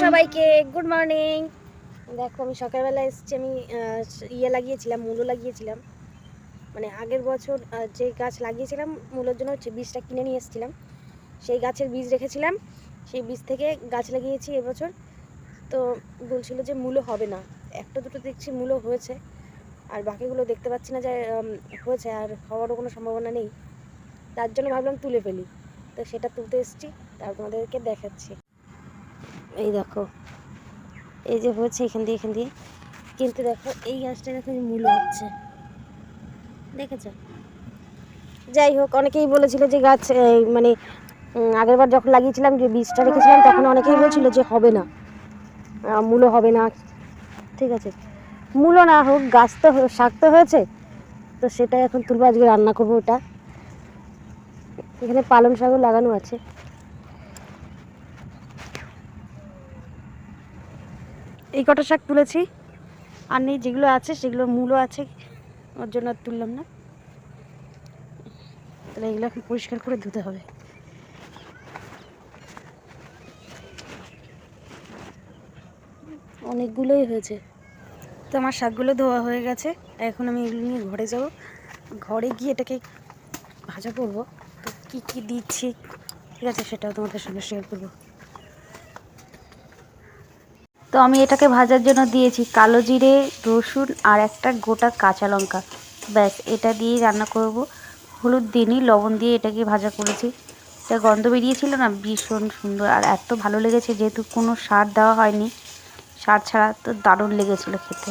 সবাইকে good morning. দেখো আমি সকালবেলা এসেছি, আমি লাগিয়েছিলাম, মূলো লাগিয়েছিলাম। মানে আগের বছর যে গাছ লাগিয়েছিলাম মূলোর জন্য বীজটা কিনে নিয়ে এসেছিলাম, সেই গাছের বীজ রেখেছিলাম, সেই বীজ থেকে গাছ লাগিয়েছি এবছর। তো বলছিল যে মূলো হবে না, একটা দুটো দেখছি মূলো হয়েছে, আর বাকিগুলো দেখতে পাচ্ছি না যে হয়েছে, আর হওয়ারও কোনো সম্ভাবনা নেই। তার জন্য ভাবলাম তুলে ফেলি, তো সেটা তুলতে এসেছি, তার তোমাদেরকে দেখাচ্ছি। এই দেখো, এই যে হচ্ছে এখান দিয়ে, কিন্তু দেখো এই গাছটা দেখো মূল হচ্ছে, দেখেছ? যাই হোক, অনেকেই বলেছিল যে গাছ মানে আগেরবার যখন লাগিয়েছিলাম যে বীজটা রেখেছিলাম তখন অনেকেই বলছিল যে হবে না, মূলো হবে না। ঠিক আছে, মূলো না হোক, গাছ তো শাক তো হয়েছে, তো সেটাই এখন তুলবো, আজকে রান্না করবো ওটা। এখানে পালং শাকও লাগানো আছে। এই কটা শাক তুলেছি, আর নেই, যেগুলো আছে সেগুলো মূলও আছে, ওর জন্য আর তুললাম না। তাহলে এগুলো এখন পরিষ্কার করে ধুতে হবে। অনেকগুলোই হয়েছে। তো আমার শাকগুলো ধোয়া হয়ে গেছে, এখন আমি এগুলো নিয়ে ঘরে যাব, ঘরে গিয়ে এটাকে ভাজা করব। তো কী কী দিচ্ছি, ঠিক আছে, সেটাও তোমাদের সঙ্গে শেয়ার করবো। তো আমি এটাকে ভাজার জন্য দিয়েছি কালো জিরে, রসুন আর একটা গোটা কাঁচা লঙ্কা, ব্যাস এটা দিয়েই রান্না করব। হলুদ দিইনি, লবণ দিয়ে এটাকে ভাজা করেছি। এটা গন্ধ বেরিয়েছিল না, ভীষণ সুন্দর, আর এত ভালো লেগেছে, যেহেতু কোনো সার দেওয়া হয়নি, সার ছাড়া, তো দারুণ লেগেছিলো খেতে।